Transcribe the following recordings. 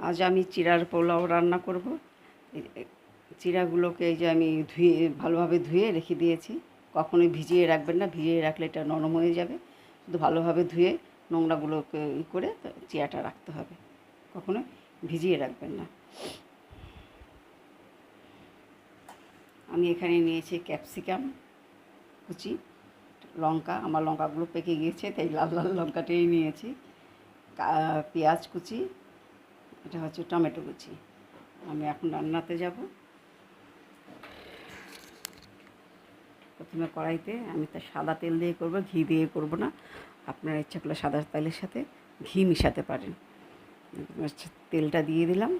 আজ আমি চিড়ার পোলাও রান্না করব। চিড়াগুলোকে এই যে আমি ধুয়ে ভালোভাবে ধুয়ে রেখে দিয়েছি। কখনোই ভিজিয়ে রাখবেন না, ভিজিয়ে রাখলে এটা নরম হয়ে যাবে। শুধু ভালোভাবে ধুয়ে নোংরাগুলোকে করে চিড়াটা রাখতে হবে, কখনো ভিজিয়ে রাখবেন না। আমি এখানে নিয়েছি ক্যাপসিকাম কুচি, লঙ্কা, আমার লঙ্কাগুলো পেকে গিয়েছে তাই লাল লাল লঙ্কাটাই নিয়েছি, পেঁয়াজ কুচি, এটা হচ্ছে টমেটো কুচি। আমি এখন রান্নাতে যাব। প্রথমে কড়াইতে আমি তার সাদা তেল দিয়ে করব, ঘি দিয়ে করব না। আপনারা ইচ্ছা করলে সাদা তেলের সাথে ঘি মিশাতে পারেন। তেলটা দিয়ে দিলাম।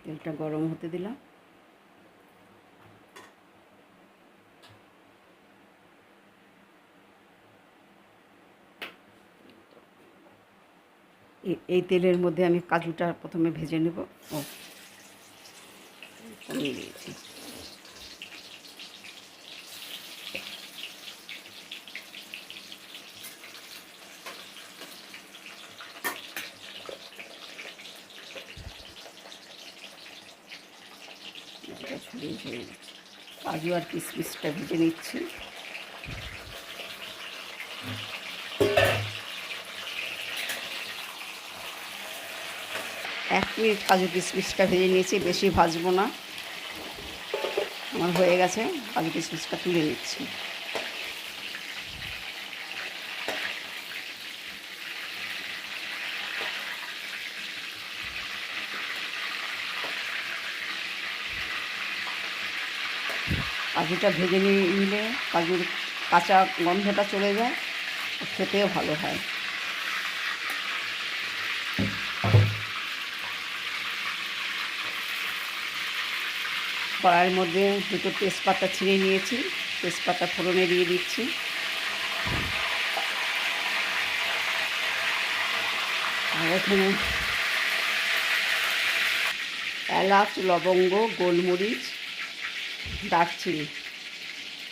তেলটা গরম হতে দিলাম। এই তেলের মধ্যে আমি কাজুটা প্রথমে ভেজে নেব। কমিয়ে দিয়েছি। ছড়িয়ে ছড়িয়ে দিচ্ছি। কাজু আর কিশমিশটা ভেজে নিচ্ছি। 1 মিনিট কাজু কিশমিশটা ভেজে নিয়েছি, বেশি ভাজবো না। আমার হয়ে গেছে, কাজু কিশমিশটা তুলে নিচ্ছি। কাজুটা ভেজে নিলে কাজুর কাঁচা গন্ধটা চলে যায়, খেতেও ভালো হয়। কড়াইয়ের মধ্যে 2টো তেজপাতা ছিঁড়ে নিয়েছি, তেজপাতা ফোড়নে দিয়ে দিচ্ছি। আর এখানে এলাচ, লবঙ্গ, গোলমরিচ, দারচিনি,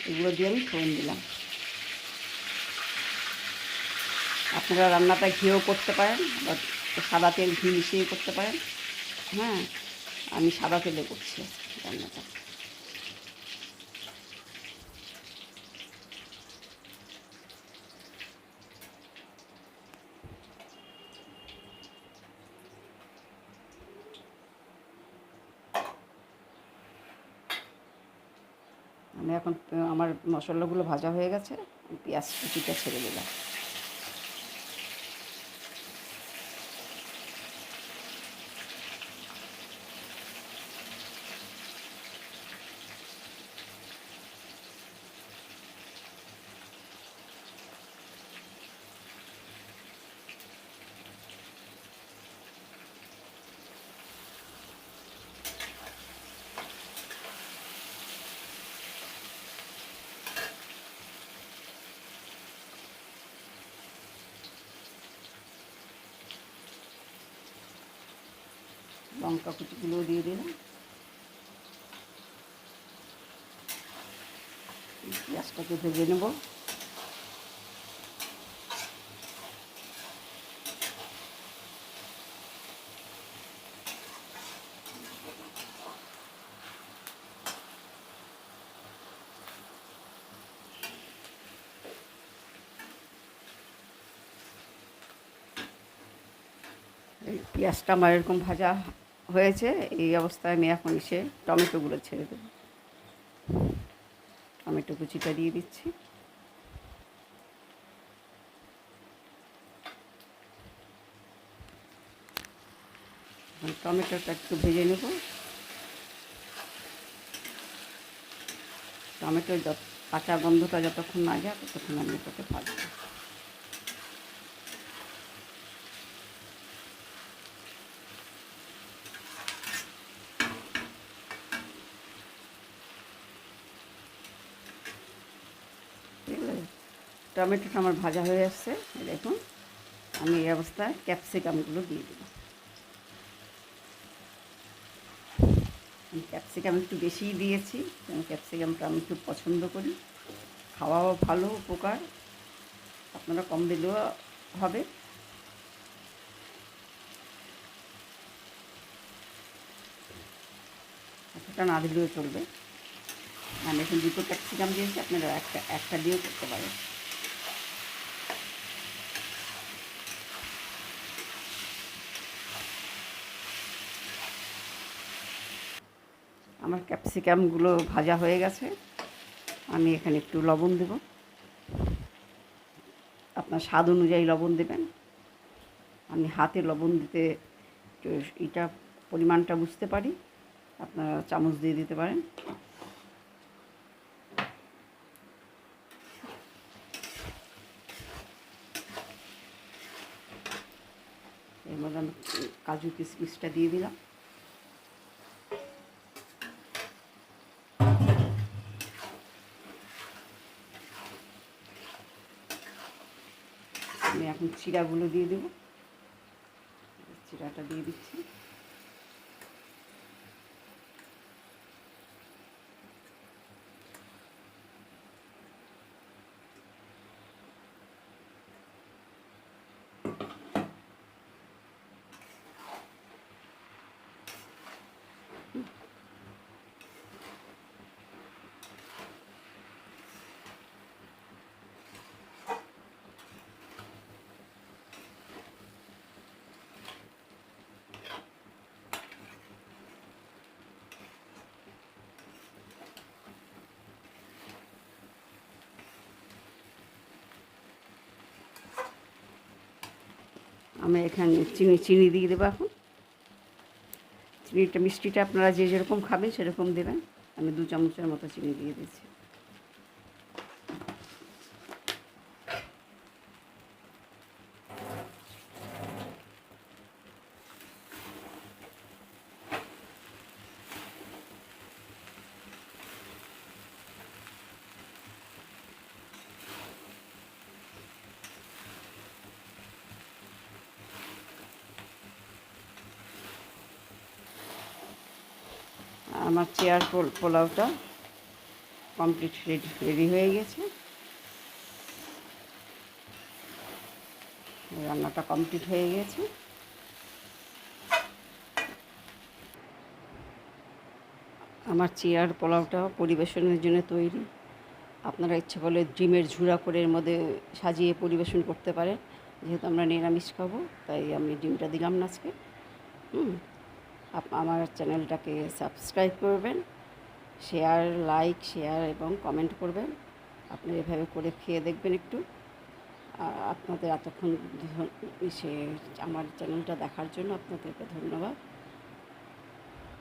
এগুলো দিয়ে আমি ফোড়ন দিলাম। আপনারা রান্নাটা ঘিও করতে পারেন বা সাদা তেল ঘি মিশিয়ে করতে পারেন। হ্যাঁ, আমি সাদা তেলে করছি রান্নাটা। আমি এখন আমার মশলাগুলো ভাজা হয়ে গেছে, পেঁয়াজ কুচিটা ছেড়ে দিলাম। লঙ্কা কুচিগুলো দিয়ে দিলাম। পেঁয়াজটাকে ভেজে নেব। এই পেঁয়াজটা আমার এরকম ভাজা হয়েছে, এই অবস্থায় আমি এখন এসে টমেটোগুলো ছেড়ে দেব। টমেটো কুচিটা দিয়ে দিচ্ছি। টমেটোটা একটু ভেজে নেব। টমেটোর কাঁচা গন্ধটা যতক্ষণ না যায় ততক্ষণ আমি এটাকে ভাজবো। টমেটোটা আমার ভাজা হয়ে আসছে, দেখুন। আমি এই অবস্থায় ক্যাপসিকামগুলো দিয়ে দেব। আমি ক্যাপসিকাম একটু বেশিই দিয়েছি, কারণ ক্যাপসিকামটা আমি খুব পছন্দ করি। খাওয়াও ভালো, উপকার। আপনারা কম দিলেও হবে। এতটা না দিলেও চলবে। আমি এখন 2টো ক্যাপসিকাম দিয়েছি, আপনারা একটা দিয়েও করতে পারেন। আমার ক্যাপসিকামগুলো ভাজা হয়ে গেছে। আমি এখানে একটু লবণ দেব, আপনার স্বাদ অনুযায়ী লবণ দেবেন। আমি হাতে লবণ দিতে এটা পরিমাণটা বুঝতে পারি, আপনারা চামচ দিয়ে দিতে পারেন। এর মধ্যে আমি কাজু কিশমিশটা দিয়ে দিলাম। আমি এখন চিড়াগুলো দিয়ে দেব, চিড়াটা দিয়ে দিচ্ছি। আমি এখানে চিনি দিয়ে দেবো এখন। মিষ্টিটা আপনারা যে যেরকম খাবেন সেরকম দেবেন। আমি 2 চামচের মতো চিনি দিয়ে দিয়েছি। আমার চেয়ার পোলাওটা কমপ্লিট রেডি হয়ে গেছে। রান্নাটা কমপ্লিট হয়ে গেছে। আমার চেয়ার পোলাওটা পরিবেশনের জন্য তৈরি। আপনারা ইচ্ছে করলে ডিমের ঝুরা করে এর মধ্যে সাজিয়ে পরিবেশন করতে পারেন। যেহেতু আমরা নিরামিষ খাবো তাই আমি ডিমটা দিলাম না আজকে। আমার চ্যানেলটাকে সাবস্ক্রাইব করবেন, শেয়ার এবং কমেন্ট করবেন। আপনি এভাবে করে খেয়ে দেখবেন একটু। আপনাদের এতক্ষণ আমার চ্যানেলটা দেখার জন্য আপনাদেরকে ধন্যবাদ।